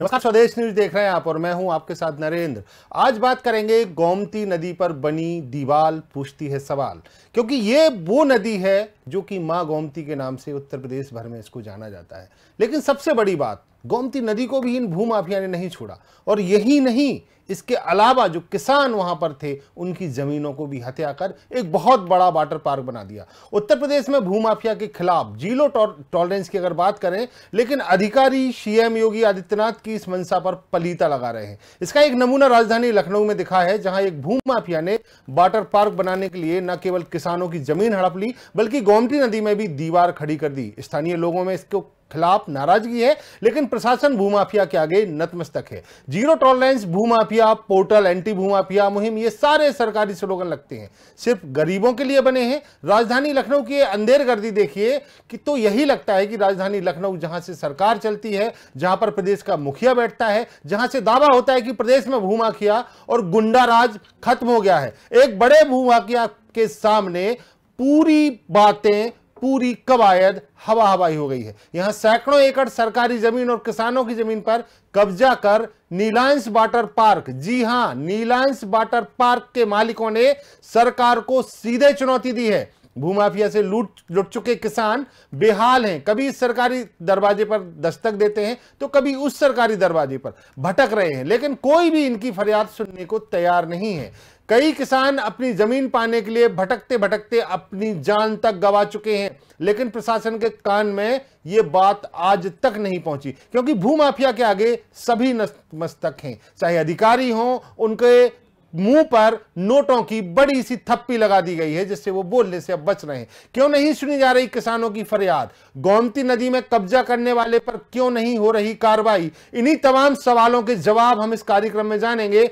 नमस्कार, स्वदेश न्यूज देख रहे हैं आप और मैं हूं आपके साथ नरेंद्र। आज बात करेंगे गोमती नदी पर बनी दीवार पूछती है सवाल, क्योंकि ये वो नदी है जो कि मां गोमती के नाम से उत्तर प्रदेश भर में इसको जाना जाता है। लेकिन सबसे बड़ी बात, गोमती नदी को भी इन भूमाफिया ने नहीं छोड़ा, और यही नहीं, इसके अलावा जो किसान वहां पर थे उनकी जमीनों को भी हत्या कर एक बहुत बड़ा वाटर पार्क बना दिया। उत्तर प्रदेश में भूमाफिया के खिलाफ जीरो टॉलरेंस की अगर बात करें, लेकिन अधिकारी सीएम योगी आदित्यनाथ की इस मंशा पर पलीता लगा रहे हैं। इसका एक नमूना राजधानी लखनऊ में दिखा है, जहां एक भूमाफिया ने वाटर पार्क बनाने के लिए न केवल किसानों की जमीन हड़प ली, बल्कि गोमती नदी में भी दीवार खड़ी कर दी। स्थानीय लोगों में इसको खिलाफ नाराजगी है, लेकिन प्रशासन भूमाफिया के आगे नतमस्तक है। जीरो टॉलरेंस, भूमाफिया पोर्टल, एंटी भूमाफिया मुहिम, ये सारे सरकारी स्लोगन लगते हैं, सिर्फ गरीबों के लिए बने हैं। राजधानी लखनऊ की अंधेरगर्दी देखिए कि तो यही लगता है कि राजधानी लखनऊ, जहां से सरकार चलती है, जहां पर प्रदेश का मुखिया बैठता है, जहां से दावा होता है कि प्रदेश में भूमाफिया और गुंडा राज खत्म हो गया है, एक बड़े भूमाफिया के सामने पूरी बातें, पूरी कवायद हवा हवाई हो गई है। यहां सैकड़ों एकड़ सरकारी जमीन और किसानों की जमीन पर कब्जा कर नीलांश वाटर पार्क, जी हां, नीलांश वाटर पार्क के मालिकों ने सरकार को सीधे चुनौती दी है। भूमाफिया से लुट चुके किसान बेहाल हैं, कभी इस सरकारी दरवाजे पर दस्तक देते हैं तो कभी उस सरकारी दरवाजे पर भटक रहे हैं, लेकिन कोई भी इनकी फरियाद सुनने को तैयार नहीं है। कई किसान अपनी जमीन पाने के लिए भटकते भटकते अपनी जान तक गंवा चुके हैं, लेकिन प्रशासन के कान में यह बात आज तक नहीं पहुंची, क्योंकि भूमाफिया के आगे सभी नतमस्तक हैं। चाहे अधिकारी हों, उनके मुंह पर नोटों की बड़ी सी थप्पी लगा दी गई है, जिससे वो बोलने से अब बच रहे हैं। क्यों नहीं सुनी जा रही किसानों की फरियाद? गोमती नदी में कब्जा करने वाले पर क्यों नहीं हो रही कार्रवाई? इन्हीं तमाम सवालों के जवाब हम इस कार्यक्रम में जानेंगे।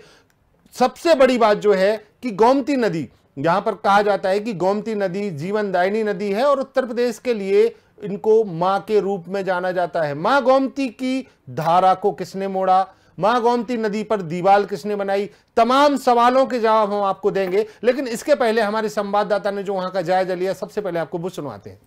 सबसे बड़ी बात जो है कि गोमती नदी, यहां पर कहा जाता है कि गोमती नदी जीवनदायिनी नदी है और उत्तर प्रदेश के लिए इनको मां के रूप में जाना जाता है। मां गोमती की धारा को किसने मोड़ा? मां गोमती नदी पर दीवार किसने बनाई? तमाम सवालों के जवाब हम आपको देंगे, लेकिन इसके पहले हमारे संवाददाता ने जो वहां का जायजा लिया, सबसे पहले आपको वो सुनवाते हैं।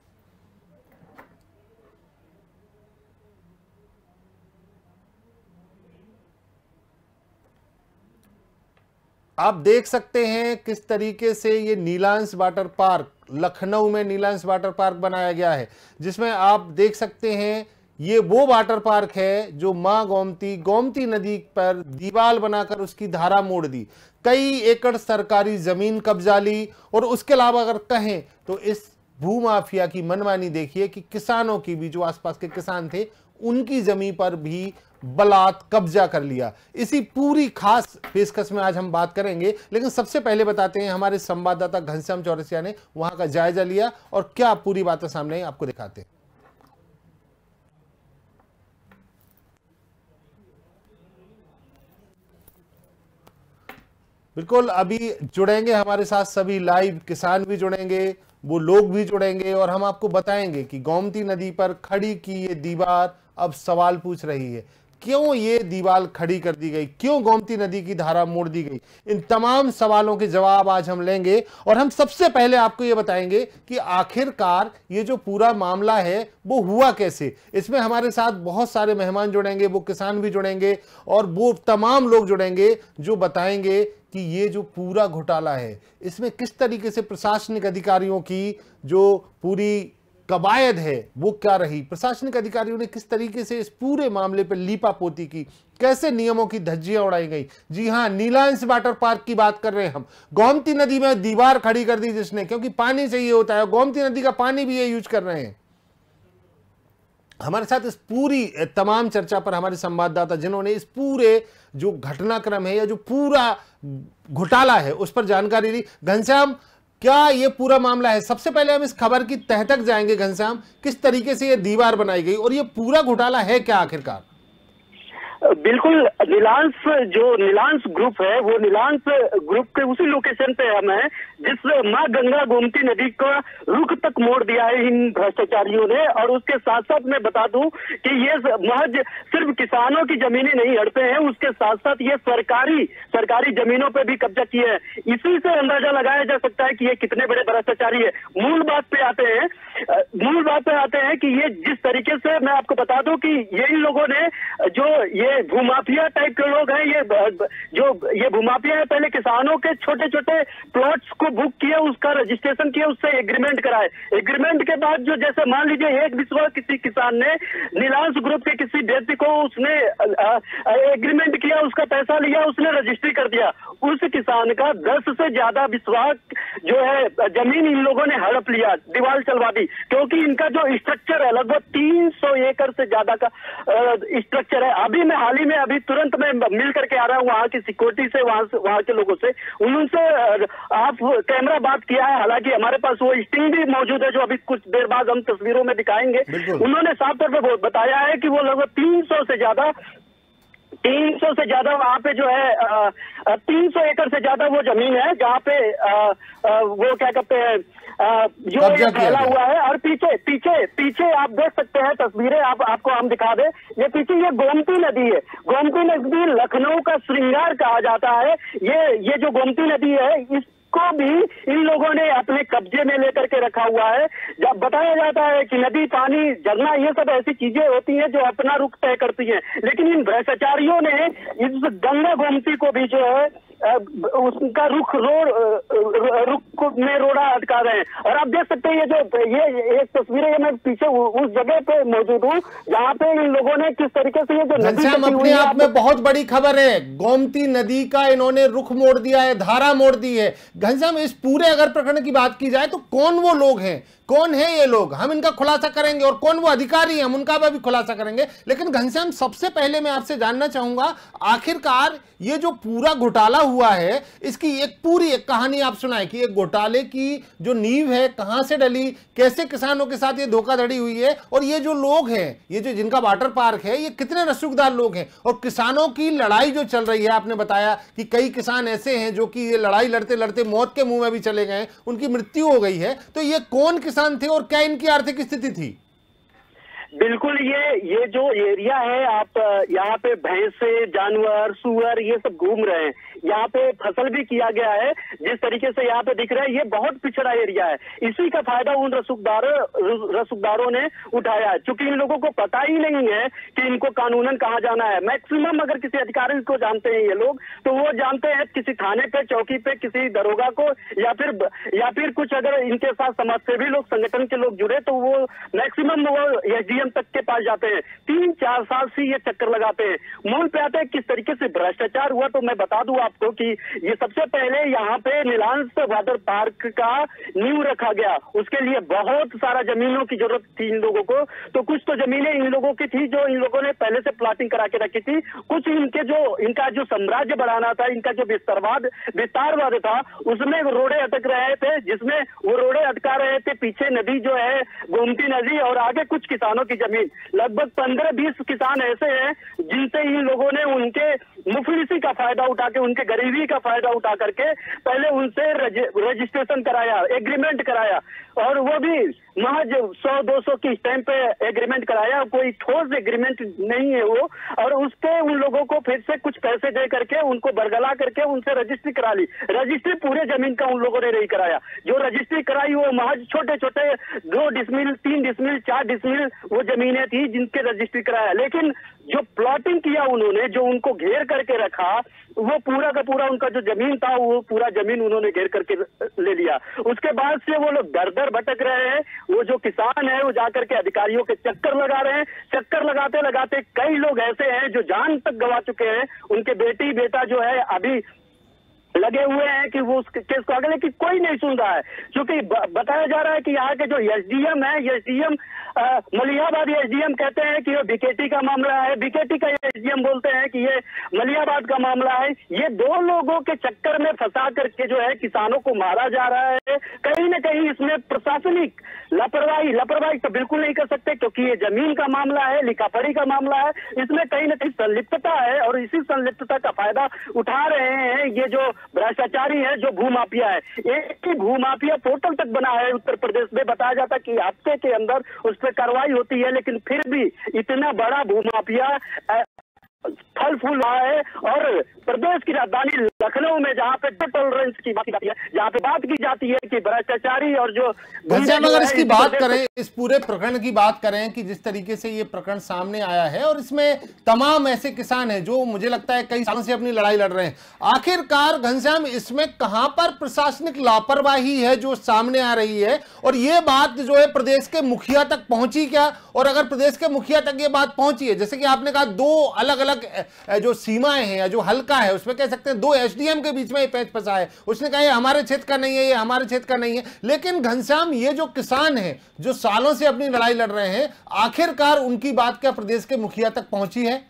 आप देख सकते हैं किस तरीके से ये नीलांश वाटर पार्क, लखनऊ में नीलांश वाटर पार्क बनाया गया है, जिसमें आप देख सकते हैं ये वो वाटर पार्क है जो मां गोमती नदी पर दीवार बनाकर उसकी धारा मोड़ दी, कई एकड़ सरकारी जमीन कब्जा ली, और उसके अलावा अगर कहें तो इस भूमाफिया की मनमानी देखिए कि किसानों की भी, जो आसपास के किसान थे, उनकी जमीन पर भी बलात् कब्जा कर लिया। इसी पूरी खास पेशकश में आज हम बात करेंगे, लेकिन सबसे पहले बताते हैं हमारे संवाददाता घनश्याम चौरसिया ने वहां का जायजा लिया और क्या पूरी बातें सामने आपको दिखाते हैं। बिल्कुल, अभी जुड़ेंगे हमारे साथ सभी लाइव, किसान भी जुड़ेंगे, वो लोग भी जुड़ेंगे, और हम आपको बताएंगे कि गोमती नदी पर खड़ी की ये दीवार अब सवाल पूछ रही है। क्यों ये दीवार खड़ी कर दी गई? क्यों गोमती नदी की धारा मोड़ दी गई? इन तमाम सवालों के जवाब आज हम लेंगे, और हम सबसे पहले आपको ये बताएंगे कि आखिरकार ये जो पूरा मामला है वो हुआ कैसे। इसमें हमारे साथ बहुत सारे मेहमान जुड़ेंगे, वो किसान भी जुड़ेंगे, और वो तमाम लोग जुड़ेंगे जो बताएंगे कि ये जो पूरा घोटाला है, इसमें किस तरीके से प्रशासनिक अधिकारियों की जो पूरी कवायद है वो क्या रही, प्रशासनिक अधिकारियों ने किस तरीके से इस पूरे मामले पर लीपापोती की, कैसे नियमों की धज्जियां उड़ाई गई। जी हां, नीलांश वाटर पार्क की बात कर रहे हैं हम। गोमती नदी में दीवार खड़ी कर दी जिसने, क्योंकि पानी चाहिए होता है, गोमती नदी का पानी भी ये यूज कर रहे हैं। हमारे साथ इस पूरी तमाम चर्चा पर हमारे संवाददाता, जिन्होंने इस पूरे जो घटनाक्रम है या जो पूरा घोटाला है उस पर जानकारी ली। घनश्याम, क्या ये पूरा मामला है? सबसे पहले हम इस खबर की तह तक जाएंगे। घनश्याम, किस तरीके से ये दीवार बनाई गई और ये पूरा घोटाला है क्या आखिरकार? बिल्कुल, नीलांश ग्रुप है, वो नीलांश ग्रुप के उसी लोकेशन पे हम हैं जिस मां गंगा गोमती नदी का रुख तक मोड़ दिया है इन भ्रष्टाचारियों ने। और उसके साथ साथ मैं बता दूं कि ये महज सिर्फ किसानों की जमीनें नहीं हड़पे हैं, उसके साथ साथ ये सरकारी जमीनों पे भी कब्जा किए हैं। इसी से अंदाजा लगाया जा सकता है कि ये कितने बड़े भ्रष्टाचारी है। मूल बात पे आते हैं कि ये जिस तरीके से, मैं आपको बता दूं कि ये इन लोगों ने जो ये ये भूमाफिया टाइप के लोग हैं। ये भूमाफिया है, पहले किसानों के छोटे छोटे प्लॉट्स को बुक किया, उसका रजिस्ट्रेशन किया, उससे एग्रीमेंट कराए। एग्रीमेंट के बाद जो जैसे मान लीजिए एक विश्वास किसी किसान ने नीलांश ग्रुप के किसी व्यक्ति को उसने एग्रीमेंट किया, उसका पैसा लिया, उसने रजिस्ट्री कर दिया, उस किसान का 10 से ज्यादा विश्वास जो है जमीन इन लोगों ने हड़प लिया, दीवार चलवा दी। क्योंकि इनका जो स्ट्रक्चर है लगभग 300 एकड़ से ज्यादा का स्ट्रक्चर है। अभी मैं हाल ही में अभी तुरंत मैं मिल करके आ रहा हूँ वहाँ की सिक्योरिटी से, वहाँ के लोगों से, उनसे आप कैमरा बात किया है, हालांकि हमारे पास वो स्टिंग भी मौजूद है जो अभी कुछ देर बाद हम तस्वीरों में दिखाएंगे। उन्होंने साफ तौर पर बताया है कि वो लगभग 300 से ज्यादा वहाँ पे जो है 300 एकड़ से ज्यादा वो जमीन है जहाँ पे वो क्या कहते हैं जो फैला हुआ है। और पीछे आप देख सकते हैं तस्वीरें, आपको हम दिखा दें, ये पीछे ये गोमती नदी है। गोमती नदी लखनऊ का श्रृंगार कहा जाता है। ये जो गोमती नदी है इसको भी इन लोगों ने अपने कब्जे में लेकर के रखा हुआ है। जब बताया जाता है कि नदी, पानी, झरना, ये सब ऐसी चीजें होती हैं जो अपना रुख तय करती हैं, लेकिन इन भ्रष्टाचारियों ने इस गंगा गोमती को भी जो है उसका रुख में रोड़ा अटका रहे हैं। और आप देख सकते हैं ये एक तस्वीरें मैं पीछे उस जगह पे मौजूद हूँ जहाँ पे इन लोगों ने किस तरीके से ये जो नदी अपने आप में बहुत बड़ी खबर है। गोमती नदी का इन्होंने रुख मोड़ दिया है, धारा मोड़ दी है। घनश्याम, इस पूरे अगर प्रकरण की बात की जाए तो कौन वो लोग हैं, कौन है ये लोग, हम इनका खुलासा करेंगे, और कौन वो अधिकारी हैं हम उनका भी खुलासा करेंगे। लेकिन घनश्याम, सबसे पहले मैं आपसे जानना चाहूंगा, आखिरकार ये जो पूरा घोटाला हुआ है इसकी एक कहानी आप सुनाए कि एक घोटाले की जो नींव है कहां से डली, कैसे किसानों के साथ ये धोखाधड़ी हुई है, और ये जो लोग हैं, ये जो जिनका वाटर पार्क है, ये कितने रसूखदार लोग हैं, और किसानों की लड़ाई जो चल रही है, आपने बताया कि कई किसान ऐसे हैं जो कि ये लड़ाई लड़ते लड़ते मौत के मुंह में भी चले गए, उनकी मृत्यु हो गई है। तो ये कौन किसान थे और क्या इनकी आर्थिक स्थिति थी? बिल्कुल, ये जो एरिया है, आप यहाँ पे भैंसे, जानवर, सुअर ये सब घूम रहे हैं। यहाँ पे फसल भी किया गया है, जिस तरीके से यहाँ पे दिख रहा है ये बहुत पिछड़ा एरिया है। इसी का फायदा उन रसूखदारों ने उठाया है। चूंकि इन लोगों को पता ही नहीं है कि इनको कानूनन कहाँ जाना है। मैक्सिमम अगर किसी अधिकारी को जानते हैं ये लोग, तो वो जानते हैं किसी थाने पे, चौकी पे, किसी दरोगा को, या फिर कुछ अगर इनके साथ समाजसेवी लोग, संगठन के लोग जुड़े, तो वो मैक्सिमम वो एसडीएम तक के पास जाते हैं। 3-4 साल से ये चक्कर लगाते हैं। मूल पे आते हैं किस तरीके से भ्रष्टाचार हुआ। तो मैं बता दूं आपको कि ये सबसे पहले यहाँ पे नीलांश वाटर पार्क का नींव रखा गया। उसके लिए बहुत सारा जमीनों की जरूरत थी इन लोगों को। तो कुछ तो जमीनें इन लोगों की थी जो इन लोगों ने पहले से प्लाटिंग करा के रखी थी। कुछ इनका जो साम्राज्य बढ़ाना था, इनका जो विस्तारवाद था, उसमें रोड़े अटक रहे थे, जिसमें वो रोड़े अटका रहे थे। पीछे नदी जो है गोमती नदी, और आगे कुछ किसानों की जमीन, लगभग 15-20 किसान ऐसे हैं जिनसे इन लोगों ने उनके मुफलिसी का फायदा उठा के, उनके गरीबी का फायदा उठा करके पहले उनसे रजिस्ट्रेशन कराया, एग्रीमेंट कराया, और वो भी महज 100-200 की स्टैंप पे एग्रीमेंट कराया। कोई ठोस एग्रीमेंट नहीं है वो। और उसके उन लोगों को फिर से कुछ पैसे दे करके उनको बरगला करके उनसे रजिस्ट्री करा ली। रजिस्ट्री पूरे जमीन का उन लोगों ने नहीं कराया। जो रजिस्ट्री कराई वो महज छोटे-छोटे 2 डिसमिल, 3 डिसमिल, 4 डिसमिल वो जमीनें थी जिनके रजिस्ट्री कराया। लेकिन जो प्लॉटिंग किया उन्होंने, जो उनको घेर करके रखा, वो पूरा का पूरा उनका जो जमीन था वो पूरा जमीन उन्होंने घेर करके ले लिया। उसके बाद से वो लोग दर भटक रहे हैं। वो जो किसान है वो जाकर के अधिकारियों के चक्कर लगा रहे हैं। चक्कर लगाते लगाते कई लोग ऐसे हैं जो जान तक गंवा चुके हैं। उनके बेटी बेटा जो है अभी लगे हुए हैं कि वो उस केस को आगे, लेकिन कोई नहीं सुन रहा है। क्योंकि बताया जा रहा है कि यहाँ के जो एसडीएम है, एसडीएम मलिहाबाद एसडीएम कहते हैं कि ये बीकेटी का मामला है, बीकेटी का एसडीएम बोलते हैं कि ये मलिहाबाद का मामला है। ये 2 लोगों के चक्कर में फंसा करके जो है किसानों को मारा जा रहा है। कहीं ना कहीं इसमें प्रशासनिक लापरवाही तो बिल्कुल नहीं कर सकते, क्योंकि ये जमीन का मामला है, लिखापढ़ी का मामला है। इसमें कहीं ना कहीं संलिप्तता है, और इसी संलिप्तता का फायदा उठा रहे हैं ये जो भ्रष्टाचारी है, जो भूमाफिया है। एक ही भूमाफिया पोर्टल तक बना है उत्तर प्रदेश में। बताया जाता है कि हफ्ते के अंदर उस पर कार्रवाई होती है, लेकिन फिर भी इतना बड़ा भूमाफिया फल फूल रहा है। और प्रदेश की राजधानी लखनऊ में जहाँ पे टॉलरेंस की बात की जाती है, जहाँ पे बात की जाती है कि भ्रष्टाचारी और जो घनश्याम, अगर इसकी बात करें, इस पूरे प्रकरण की बात करें कि जिस तरीके से ये प्रकरण सामने आया है और इसमें तमाम ऐसे किसान हैं जो मुझे लगता है कई सालों से अपनी लड़ाई लड़ रहे हैं, आखिरकार घनश्याम इसमें कहां पर प्रशासनिक लापरवाही है जो सामने आ रही है, और ये बात जो है प्रदेश के मुखिया तक पहुंची क्या? और अगर प्रदेश के मुखिया तक ये बात पहुंची है, जैसे कि आपने कहा दो अलग अलग जो सीमाएं हैं या जो हल्का है उसमें कह सकते हैं दो एसडीएम के बीच में ये पेच फंसा है, उसने कहा ये हमारे क्षेत्र का नहीं है, ये हमारे क्षेत्र का नहीं है। लेकिन घनश्याम, ये जो किसान हैं जो सालों से अपनी लड़ाई लड़ रहे हैं, आखिरकार उनकी बात क्या प्रदेश के मुखिया तक पहुंची है?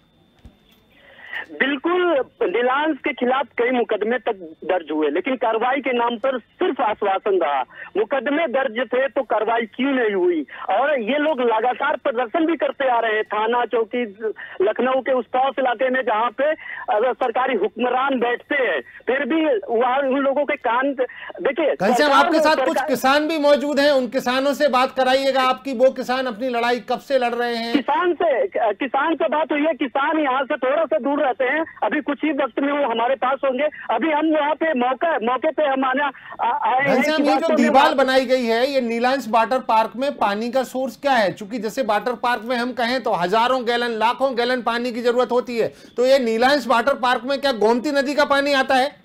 बिल्कुल, नीलांश के खिलाफ कई मुकदमे तक दर्ज हुए, लेकिन कार्रवाई के नाम पर सिर्फ आश्वासन रहा। मुकदमे दर्ज थे तो कार्रवाई क्यों नहीं हुई? और ये लोग लगातार प्रदर्शन भी करते आ रहे हैं थाना चौकी लखनऊ के उस पॉश इलाके में जहाँ पे सरकारी हुक्मरान बैठते हैं, फिर भी वहाँ उन लोगों के कान। देखिए घनश्याम, आपके साथ कुछ किसान भी मौजूद हैं, उन किसानों से बात कराइएगा आपकी। वो किसान अपनी लड़ाई कब से लड़ रहे हैं? किसान से बात हुई है। किसान यहाँ से थोड़ा सा दूर रहते हैं, अभी कुछ ही वक्त में वो हमारे पास होंगे। अभी हम यहाँ पे मौके पे हम आए हैं। ये जो दीवार बनाई गई है, ये नीलांश वाटर पार्क में पानी का सोर्स क्या है? क्योंकि जैसे वाटर पार्क में हम कहें तो हजारों गैलन, लाखों गैलन पानी की जरूरत होती है, तो ये नीलांश वाटर पार्क में क्या गोमती नदी का पानी आता है?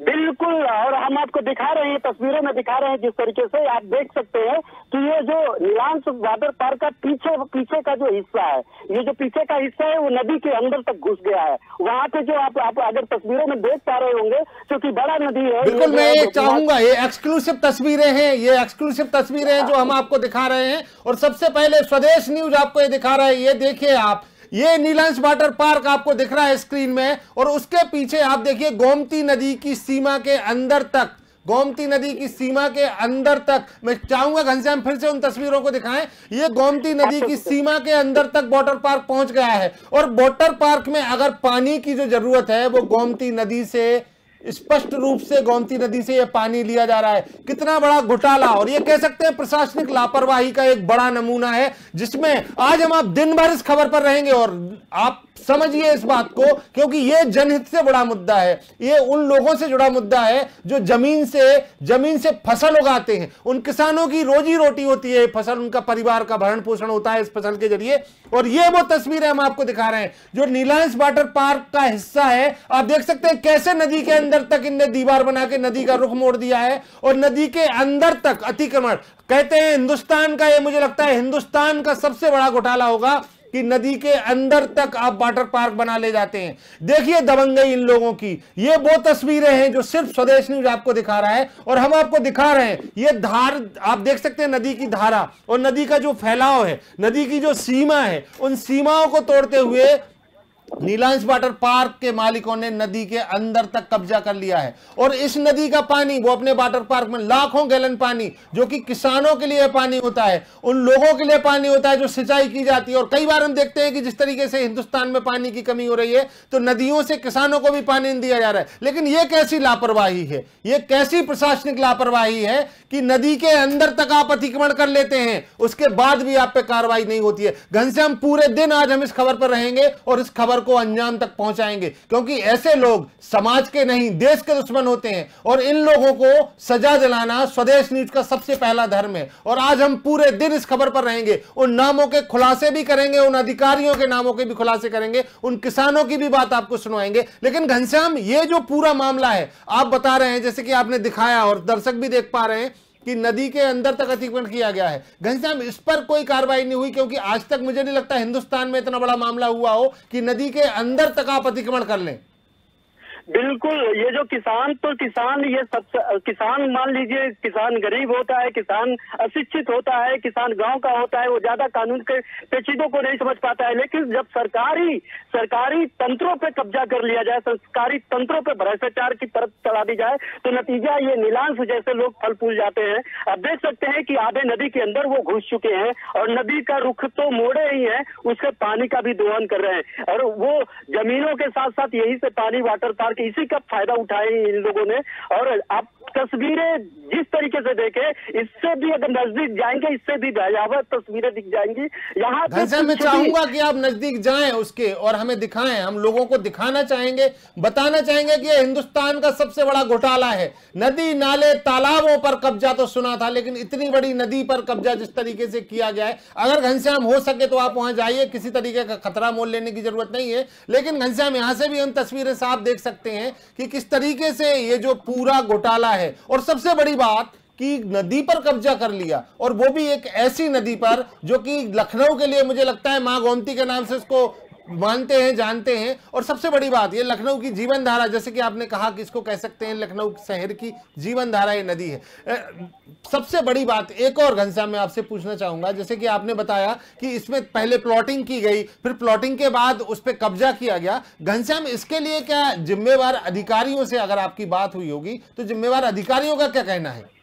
बिल्कुल, और हम आपको दिखा रहे हैं, तस्वीरों में दिखा रहे हैं जिस तरीके से आप देख सकते हैं कि ये जो नीलांश वाटर पार्क का पीछे का जो हिस्सा है, ये जो पीछे का हिस्सा है वो नदी के अंदर तक घुस गया है। वहाँ पे जो आप अगर तस्वीरों में देख पा रहे होंगे, क्योंकि बड़ा नदी है। बिल्कुल, मैं ये चाहूंगा, ये एक्सक्लूसिव तस्वीरें हैं, ये एक्सक्लूसिव तस्वीरें हैं जो हम आपको दिखा रहे हैं। और सबसे पहले स्वदेश न्यूज आपको ये दिखा रहा है, ये देखिए आप, ये नीलांश वाटर पार्क आपको दिख रहा है स्क्रीन में, और उसके पीछे आप देखिए गोमती नदी की सीमा के अंदर तक, गोमती नदी की सीमा के अंदर तक, मैं चाहूंगा घनश्याम फिर से उन तस्वीरों को दिखाएं। ये गोमती नदी की सीमा के अंदर तक वाटर पार्क पहुंच गया है, और वाटर पार्क में अगर पानी की जो जरूरत है वो गोमती नदी से, स्पष्ट रूप से गोमती नदी से यह पानी लिया जा रहा है। कितना बड़ा घोटाला, और ये कह सकते हैं प्रशासनिक लापरवाही का एक बड़ा नमूना है, जिसमें आज हम आप दिन भर इस खबर पर रहेंगे। और आप समझिए इस बात को, क्योंकि ये जनहित से बड़ा मुद्दा है, ये उन लोगों से जुड़ा मुद्दा है जो जमीन से फसल उगाते हैं। उन किसानों की रोजी रोटी होती है फसल, उनका परिवार का भरण पोषण होता है इस फसल के जरिए। और ये वो तस्वीरें हम आपको दिखा रहे हैं जो नीलांश वाटर पार्क का हिस्सा है। आप देख सकते हैं कैसे नदी के अंदर तक इनने दीवार बना के नदी का रुख मोड़ दिया है, और नदी के अंदर तक अतिक्रमण। कहते हैं हिंदुस्तान का, ये मुझे लगता है हिंदुस्तान का सबसे बड़ा घोटाला होगा कि नदी के अंदर तक आप वाटर पार्क बना ले जाते हैं। देखिए दबंगई इन लोगों की। ये वो तस्वीरें हैं जो सिर्फ स्वदेश न्यूज आपको दिखा रहा है, और हम आपको दिखा रहे हैं ये धार, आप देख सकते हैं नदी की धारा और नदी का जो फैलाव है, नदी की जो सीमा है, उन सीमाओं को तोड़ते हुए नीलांश वाटर पार्क के मालिकों ने नदी के अंदर तक कब्जा कर लिया है। और इस नदी का पानी वो अपने वाटर पार्क में लाखों गैलन पानी, जो कि किसानों के लिए पानी होता है, उन लोगों के लिए पानी होता है जो सिंचाई की जाती है। और कई बार हम देखते हैं कि जिस तरीके से हिंदुस्तान में पानी की कमी हो रही है, तो नदियों से किसानों को भी पानी दिया जा रहा है। लेकिन यह कैसी लापरवाही है, यह कैसी प्रशासनिक लापरवाही है कि नदी के अंदर तक आप अतिक्रमण कर लेते हैं, उसके बाद भी आप पे कार्रवाई नहीं होती है। घनश्याम, पूरे दिन आज हम इस खबर पर रहेंगे और इस खबर को अंजाम तक पहुंचाएंगे, क्योंकि ऐसे लोग समाज के नहीं देश के दुश्मन होते हैं, और इन लोगों को सजा दिलाना स्वदेश न्यूज का सबसे पहला धर्म है। और आज हम पूरे दिन इस खबर पर रहेंगे, उन नामों के खुलासे भी करेंगे, उन अधिकारियों के नामों के भी खुलासे करेंगे, उन किसानों की भी बात आपको सुनवाएंगे। लेकिन घनश्याम, ये जो पूरा मामला है, आप बता रहे हैं, जैसे कि आपने दिखाया और दर्शक भी देख पा रहे हैं कि नदी के अंदर तक अतिक्रमण किया गया है। घनश्याम, इस पर कोई कार्रवाई नहीं हुई, क्योंकि आज तक मुझे नहीं लगता हिंदुस्तान में इतना बड़ा मामला हुआ हो कि नदी के अंदर तक आप अतिक्रमण कर लें। बिल्कुल, ये जो किसान ये सब किसान, मान लीजिए किसान गरीब होता है, किसान अशिक्षित होता है, किसान गांव का होता है, वो ज्यादा कानून के पेचीदों को नहीं समझ पाता है। लेकिन जब सरकारी तंत्रों पे कब्जा कर लिया जाए, सरकारी तंत्रों पे भ्रष्टाचार की तरफ चला दी जाए, तो नतीजा ये नीलांश जैसे लोग फल फूल जाते हैं। अब देख सकते हैं कि आधे नदी के अंदर वो घुस चुके हैं, और नदी का रुख तो मोड़े ही है, उससे पानी का भी दोहन कर रहे हैं, और वो जमीनों के साथ साथ यही से पानी वाटर पार्क, इसी का फायदा उठाए इन लोगों ने। और आप तस्वीरें जिस तरीके से देखे, इससे भी अगर नजदीक जाएंगे इससे भी भयावह तस्वीरें दिख जाएंगी। यहाँ घनश्याम, मैं चाहूंगा कि आप नजदीक जाएं उसके और हमें दिखाएं, हम लोगों को दिखाना चाहेंगे, बताना चाहेंगे कि यह हिंदुस्तान का सबसे बड़ा घोटाला है। नदी नाले तालाबों पर कब्जा तो सुना था, लेकिन इतनी बड़ी नदी पर कब्जा जिस तरीके से किया गया है, अगर घनश्याम हो सके तो आप वहां जाइए, किसी तरीके का खतरा मोल लेने की जरूरत नहीं है। लेकिन घनश्याम, यहां से भी हम तस्वीरें साफ देख सकते हैं कि किस तरीके से ये जो पूरा घोटाला है, और सबसे बड़ी बात कि नदी पर कब्जा कर लिया, और वो भी एक ऐसी नदी पर जो कि लखनऊ के लिए मुझे लगता है मां गोमती के नाम से इसको मानते हैं, जानते हैं। और सबसे बड़ी बात, ये लखनऊ की जीवन धारा, जैसे कि आपने कहा कि इसको कह सकते हैं लखनऊ शहर की जीवन धारा ये नदी है। सबसे बड़ी बात एक और घनश्याम मैं आपसे पूछना चाहूंगा, जैसे कि आपने बताया कि इसमें पहले प्लॉटिंग की गई, फिर प्लॉटिंग के बाद उस पर कब्जा किया गया। घनश्याम, इसके लिए क्या जिम्मेवार अधिकारियों से अगर आपकी बात हुई होगी तो जिम्मेवार अधिकारियों का क्या कहना है?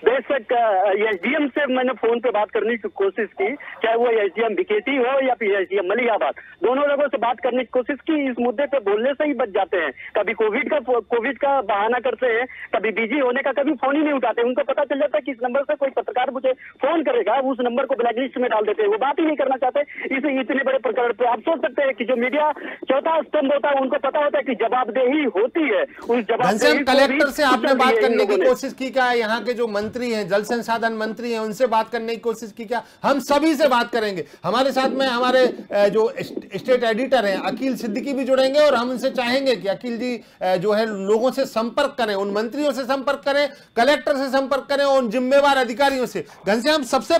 बेशक एसडीएम से मैंने फोन पे बात करने की कोशिश की, चाहे वो एसडीएम बीकेटी हो या फिर एसडीएम मलियाबाद, दोनों लोगों से बात करने की कोशिश की। इस मुद्दे पे बोलने से ही बच जाते हैं। कभी कोविड का बहाना करते हैं, कभी बिजी होने का, कभी फोन ही नहीं उठाते। उनको पता चल जाता है कि इस नंबर से कोई पत्रकार मुझे फोन करेगा, उस नंबर को ब्लैकलिस्ट में डाल देते हैं, वो बात ही नहीं करना चाहते। इसे इतने बड़े प्रकरण पे आप सोच सकते हैं कि जो मीडिया चौथा स्तंभ होता है, उनको पता होता है कि जवाबदेही होती है। उस जवाबदेही कलेक्टर से आपने बात करने की कोशिश की क्या? यहाँ के जो मंत्री हैं, जल संसाधन मंत्री हैं, उनसे बात करने की कोशिश की क्या? हम सभी से बात करेंगे। हमारे साथ में हमारे जो स्टेट एडिटर हैं अकील सिद्दीकी भी जुड़ेंगे, और हम उनसे चाहेंगे कि अकील जी जो है लोगों से संपर्क करें, उन मंत्रियों से संपर्क करें, कलेक्टर से संपर्क करें, और उन जिम्मेवार अधिकारियों से। घनश्याम, सबसे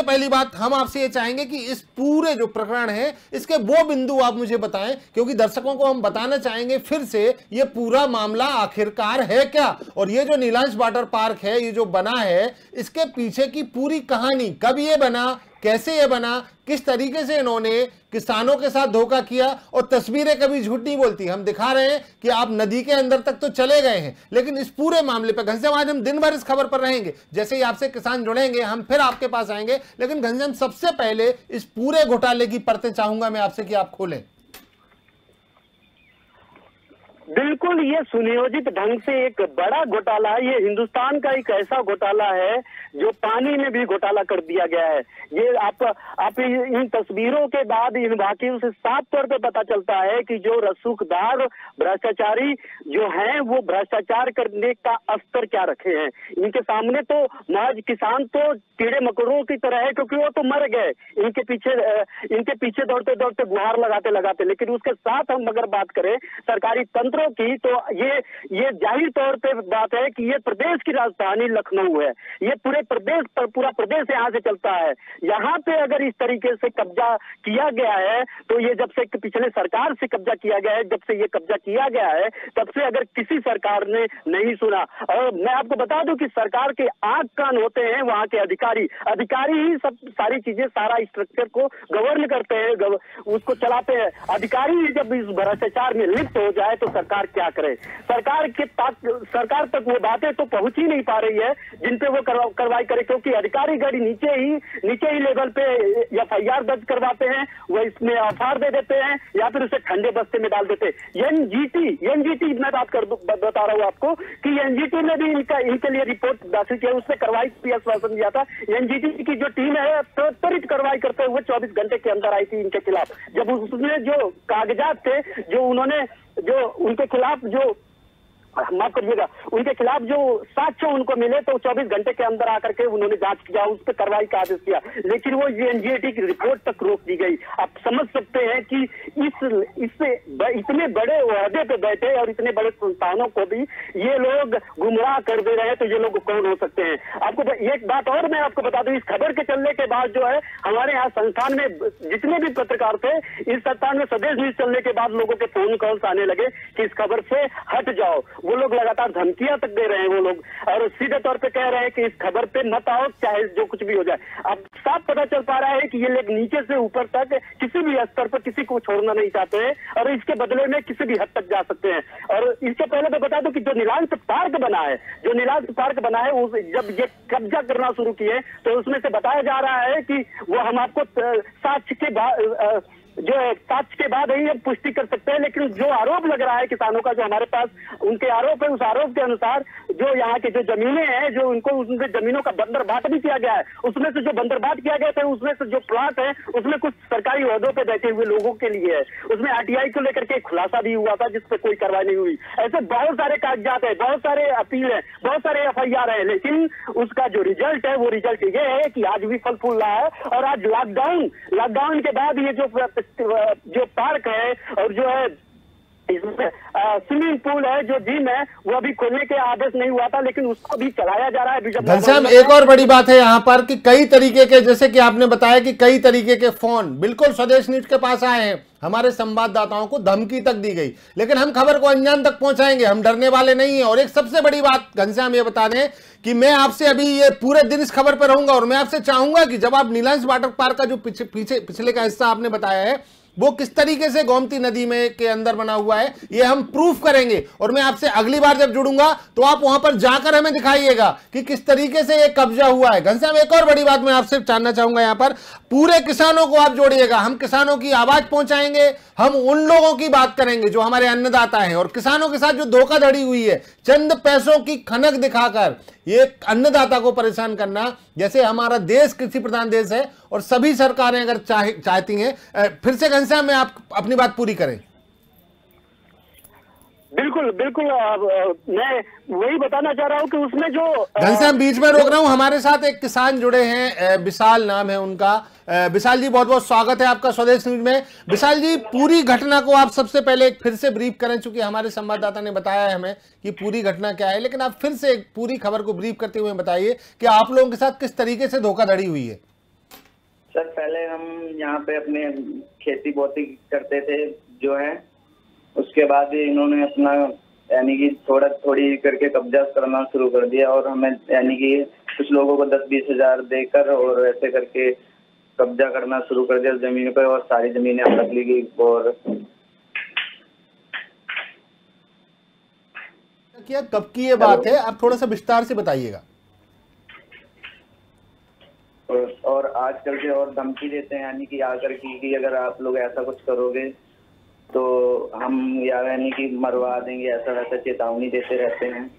पहली बात हम आपसे ये चाहेंगे कि इस पूरे जो प्रकरण है इसके वो बिंदु आप मुझे बताएं, क्योंकि दर्शकों को हम बताना चाहेंगे फिर से ये पूरा मामला आखिरकार है क्या, और ये जो नीलांश वाटर पार्क है, ये जो बना है, इसके पीछे की पूरी कहानी, कब ये बना, कैसे ये बना, किस तरीके से इन्होंने किसानों के साथ धोखा किया। और तस्वीरें कभी झूठ नहीं बोलती, हम दिखा रहे हैं कि आप नदी के अंदर तक तो चले गए हैं, लेकिन इस पूरे मामले पर घनश्याम आज हम दिन भर इस खबर पर रहेंगे। जैसे ही आपसे किसान जुड़ेंगे हम फिर आपके पास आएंगे, लेकिन घनश्याम सबसे पहले इस पूरे घोटाले की परतें चाहूंगा मैं आपसे कि आप खोलें। बिल्कुल, ये सुनियोजित ढंग से एक बड़ा घोटाला है। ये हिंदुस्तान का एक ऐसा घोटाला है जो पानी में भी घोटाला कर दिया गया है। ये आप इन तस्वीरों के बाद इन वाकयों से साफ तौर पे पता चलता है कि जो रसूखदार भ्रष्टाचारी जो हैं वो भ्रष्टाचार करने का स्तर क्या रखे हैं। इनके सामने तो महज किसान तो कीड़े मकोड़ों की तरह है, क्योंकि वो तो मर गए इनके पीछे दौड़ते दौड़ते गुहार लगाते लगाते। लेकिन उसके साथ हम अगर बात करें सरकारी तंत्र की, तो ये जाहिर तौर पे बात है कि ये प्रदेश की राजधानी लखनऊ है। ये पूरा प्रदेश यहाँ से चलता है। यहाँ पे अगर इस तरीके से कब्जा किया गया है, तो ये जब से पिछले सरकार से कब्जा किया गया है, जब से ये कब्जा किया गया है, तब से अगर किसी सरकार ने नहीं सुना। और मैं आपको बता दूं कि सरकार के आंख कान होते हैं वहां के अधिकारी ही सब सारी चीजें, सारा स्ट्रक्चर को गवर्न करते हैं, उसको चलाते हैं। अधिकारी जब इस भ्रष्टाचार में लिप्त हो जाए तो सरकार क्या करे? सरकार तक वो बातें तो पहुंच ही नहीं पा रही है जिन पे वो कार्रवाई करे, क्योंकि अधिकारी गढ़ नीचे ही लेवल पे एफआईआर दर्ज करवाते हैं, वो इसमें एफआईआर दे देते हैं या फिर उसे ठंडे बस्ते में डाल देते हैं। एनजीटी मैं बता रहा हूँ आपको कि एनजीटी ने भी इनके लिए रिपोर्ट दाखिल किया, उसने कार्रवाई की आश्वासन दिया था। एनजीटी की जो टीम है त्वरित कार्रवाई करते हुए 24 घंटे के अंदर आई थी इनके खिलाफ। जब उसमें जो कागजात थे, जो उनके खिलाफ जो माफ करिएगा, उनके खिलाफ जो साक्ष्य उनको मिले, तो 24 घंटे के अंदर आकर के उन्होंने जांच किया, उस पर कार्रवाई का आदेश किया, लेकिन वो एनजीटी की रिपोर्ट तक रोक दी गई। आप समझ सकते हैं कि इससे इतने बड़े ओहदे पे बैठे और इतने बड़े संस्थानों को भी ये लोग गुमराह कर दे रहे हैं, तो ये लोग कौन हो सकते हैं? आपको एक बात और मैं आपको बता दूं, इस खबर के चलने के बाद जो है हमारे यहाँ संस्थान में जितने भी पत्रकार थे, इस संस्थान में स्वदेश न्यूज चलने के बाद लोगों के फोन कॉल्स आने लगे कि इस खबर से हट जाओ। वो लोग लगातार धमकियां तक दे रहे हैं वो लोग, और सीधे तौर पे कह रहे हैं कि इस खबर पे मत आओ, चाहे जो कुछ भी हो जाए। अब साफ पता चल पा रहा है कि ये लोग नीचे से ऊपर तक किसी भी स्तर पर किसी को छोड़ना नहीं चाहते हैं, और इसके बदले में किसी भी हद तक जा सकते हैं। और इसके पहले मैं बता दूं कि जो नीलांश पार्क बना है वो जब ये कब्जा करना शुरू किए, तो उसमें से बताया जा रहा है कि वो हम आपको साक्ष्य के जो है साक्ष्य के बाद ही अब पुष्टि कर सकते हैं। लेकिन जो आरोप लग रहा है किसानों का, जो हमारे पास उनके आरोप है, उस आरोप के अनुसार जो यहाँ के जो जमीनें हैं, जो उनको उनके जमीनों का बंदरबाट भी किया गया है, उसमें से जो बंदरबाट किया गया था उसमें से जो प्लॉट है उसमें कुछ सरकारी ओहदों पे बैठे हुए लोगों के लिए है। उसमें आरटीआई को लेकर के खुलासा भी हुआ था जिसपे कोई कार्रवाई नहीं हुई। ऐसे बहुत सारे कागजात है, बहुत सारे अपील है, बहुत सारे एफआईआर है, लेकिन उसका जो रिजल्ट है वो रिजल्ट ये है कि आज भी फल फूल रहा है। और आज लॉकडाउन के बाद ये जो पार्क है और जो है इसमें स्विमिंग पूल है, जो जिम है, वो अभी खोलने के आदेश नहीं हुआ था, लेकिन उसको भी चलाया जा रहा है। घनश्याम, एक और बड़ी बात है यहाँ पर कि कई तरीके के, जैसे कि आपने बताया कि कई तरीके के फोन बिल्कुल स्वदेश न्यूज के पास आए हैं, हमारे संवाददाताओं को धमकी तक दी गई, लेकिन हम खबर को अंजाम तक पहुंचाएंगे, हम डरने वाले नहीं हैं। और एक सबसे बड़ी बात घनश्याम ये बता दें कि मैं आपसे अभी ये पूरे दिन इस खबर पर रहूंगा और मैं आपसे चाहूंगा कि जब आप नीलांश वाटर पार्क का जो पिछले का हिस्सा आपने बताया है वो किस तरीके से गोमती नदी में के अंदर बना हुआ है, ये हम प्रूफ करेंगे। और मैं आपसे अगली बार जब जुड़ूंगा तो आप वहां पर जाकर हमें दिखाइएगा कि किस तरीके से ये कब्जा हुआ है। घनश्याम, एक और बड़ी बात मैं आपसे जानना चाहूंगा, यहां पर पूरे किसानों को आप जोड़िएगा, हम किसानों की आवाज पहुंचाएंगे, हम उन लोगों की बात करेंगे जो हमारे अन्नदाता हैं और किसानों के साथ जो धोखाधड़ी हुई है, चंद पैसों की खनक दिखाकर ये अन्नदाता को परेशान करना। जैसे हमारा देश कृषि प्रधान देश है और सभी सरकारें अगर चाहती हैं, फिर से घनश्याम में आप अपनी बात पूरी करें। बिल्कुल बिल्कुल, मैं वही बताना चाह रहा हूँ कि उसमें जो घनश्याम बीच में रोक रहा हूं, हमारे साथ एक किसान जुड़े हैं, विशाल नाम है उनका। विशाल जी, बहुत बहुत स्वागत है आपका स्वदेश न्यूज में। विशाल जी, पूरी घटना को आप सबसे पहले फिर से ब्रीफ करें, चूंकि हमारे संवाददाता ने बताया है हमें कि पूरी घटना क्या है, लेकिन आप फिर से पूरी खबर को ब्रीफ करते हुए बताइए कि आप लोगों के साथ किस तरीके से धोखाधड़ी हुई है। सर, पहले हम यहाँ पे अपने खेती बोती करते थे जो है, उसके बाद इन्होंने अपना यानी कि थोड़ी करके कब्जा करना शुरू कर दिया और हमें यानी कि कुछ लोगों को 10-20 हजार देकर और ऐसे करके कब्जा करना शुरू कर दिया जमीन पर और सारी जमीनें हम रख ली गई। और क्या कब की ये बात है, आप थोड़ा सा विस्तार से बताइएगा। और आजकल के और धमकी देते हैं यानी कि आकर कि अगर आप लोग ऐसा कुछ करोगे तो हम यानी कि मरवा देंगे, ऐसा वैसा चेतावनी देते रहते हैं।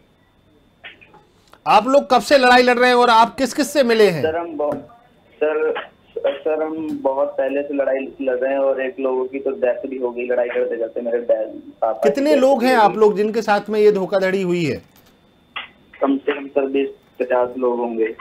आप लोग कब से लड़ाई लड़ रहे हैं और आप किस किस से मिले हैं? सर हम बहुत पहले से लड़ाई लड़ रहे हैं और एक लोगों की तो डेथ भी हो गई लड़ाई करते करते। मेरे पापा। कितने लोग हैं आप लोग जिनके साथ में ये धोखाधड़ी हुई है? कम से कम सर 20-50 लोग होंगे।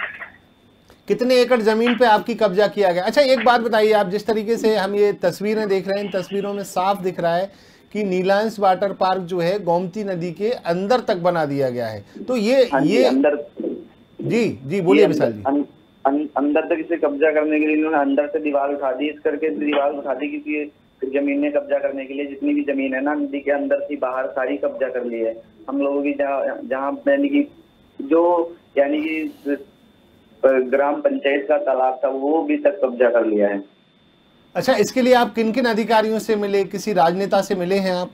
कितने एकड़ जमीन पे आपकी कब्जा किया गया? अच्छा, एक बात बताइए, आप जिस तरीके से हम ये तस्वीरें देख रहे हैं, इन तस्वीरों में साफ दिख रहा है कि नीलांश वाटर पार्क जो है गोमती नदी के अंदर तक बना दिया गया है। तो ये अंदर जी बोलिए विशाल जी। अंदर तक इसे कब्जा करने के लिए इन्होंने अंदर से दीवार उठा दी, इस करके दीवार उठा दी क्योंकि जमीन ने कब्जा करने के लिए जितनी भी जमीन है ना नदी के अंदर से बाहर सारी कब्जा कर ली है। हम लोगों की जहाँ यानी कि जो यानी कि ग्राम पंचायत का तालाब था वो भी तक कब्जा कर लिया है। अच्छा, इसके लिए आप किन किन अधिकारियों से मिले, किसी राजनेता से मिले हैं आप?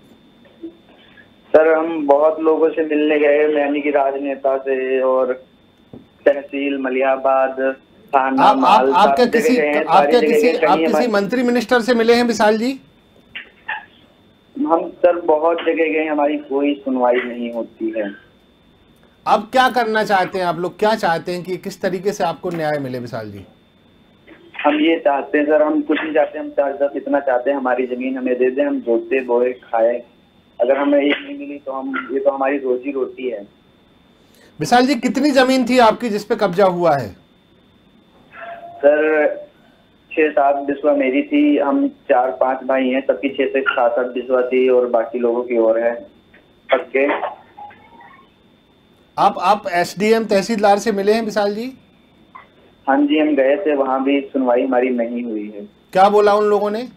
सर हम बहुत लोगों से मिलने गए, यानी कि राजनेता से और तहसील मलियाबाद थाना। आप किसी मंत्री मिनिस्टर से मिले हैं विशाल जी? हम सर बहुत जगह गए, हमारी कोई सुनवाई नहीं होती है। अब क्या करना चाहते हैं आप लोग, क्या चाहते हैं कि किस तरीके से आपको न्याय मिले विशाल जी? हम ये चाहते हैं सर, हम कुछ नहीं चाहते, हम चार्ज इतना चाहते हैं हमारी जमीन हमें दे दें, हम जोते बोए खाए। अगर हमें ये नहीं मिली तो ये तो हमारी रोजी रोटी है। विशाल जी, कितनी जमीन थी आपकी जिस पे कब्जा हुआ है? सर 6-7 बिस्वा मेरी थी, हम 4-5 भाई हैं, सबकी 6 से 7-8 बिस्वा थी और बाकी लोगों की और है पक्के। आप एसडीएम तहसीलदार से मिले हैं विशाल जी? हाँ जी, हम गए थे, वहाँ भी सुनवाई हमारी नहीं हुई है। क्या बोला उन लोगों ने?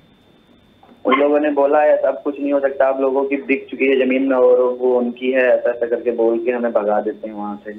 उन लोगों ने बोला है अब कुछ नहीं हो सकता, आप लोगों की बिक चुकी है जमीन में और वो उनकी है, ऐसा ऐसा करके बोल के हमें भगा देते हैं वहाँ से।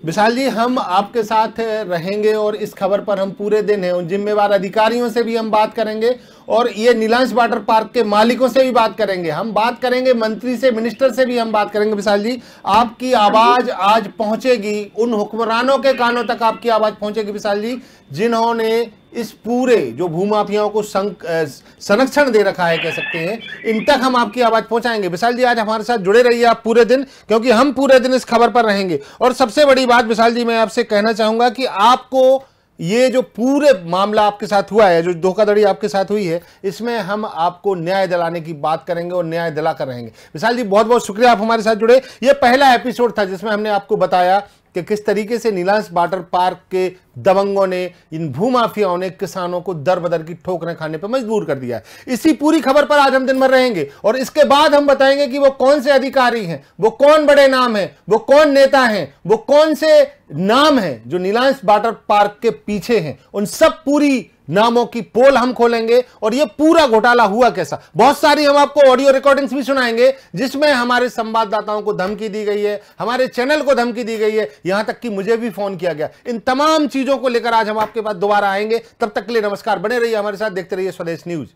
विशाल जी, हम आपके साथ रहेंगे और इस खबर पर हम पूरे दिन हैं, उन जिम्मेवार अधिकारियों से भी हम बात करेंगे और ये नीलांश वाटर पार्क के मालिकों से भी बात करेंगे, हम बात करेंगे मंत्री से, मिनिस्टर से भी हम बात करेंगे। विशाल जी, आपकी आवाज आज पहुंचेगी, उन हुक्मरानों के कानों तक आपकी आवाज पहुंचेगी विशाल जी, जिन्होंने इस पूरे जो भूमाफियाओं को संरक्षण दे रखा है कह सकते हैं, इन तक हम आपकी आवाज पहुंचाएंगे। विशाल जी आज हमारे साथ जुड़े रहिए आप पूरे दिन, क्योंकि हम पूरे दिन इस खबर पर रहेंगे। और सबसे बड़ी बात विशाल जी मैं आपसे कहना चाहूंगा कि आपको ये जो पूरे मामला आपके साथ हुआ है, जो धोखाधड़ी आपके साथ हुई है, इसमें हम आपको न्याय दिलाने की बात करेंगे और न्याय दिला कर रहेंगे। विशाल जी बहुत बहुत शुक्रिया आप हमारे साथ जुड़े। ये पहला एपिसोड था जिसमें हमने आपको बताया कि किस तरीके से नीलांश वाटर पार्क के दबंगों ने, इन भूमाफियाओं ने किसानों को दर बदर की ठोकरें खाने पर मजबूर कर दिया है। इसी पूरी खबर पर आज हम दिन भर रहेंगे और इसके बाद हम बताएंगे कि वो कौन से अधिकारी हैं, वो कौन बड़े नाम हैं, वो कौन नेता हैं, वो कौन से नाम हैं जो नीलांश वाटर पार्क के पीछे हैं। उन सब पूरी नामों की पोल हम खोलेंगे और यह पूरा घोटाला हुआ कैसा। बहुत सारी हम आपको ऑडियो रिकॉर्डिंग्स भी सुनाएंगे जिसमें हमारे संवाददाताओं को धमकी दी गई है, हमारे चैनल को धमकी दी गई है, यहां तक कि मुझे भी फोन किया गया। इन तमाम चीजों को लेकर आज हम आपके पास दोबारा आएंगे। तब तक के लिए नमस्कार, बने रहिए हमारे साथ, देखते रहिए स्वदेश न्यूज।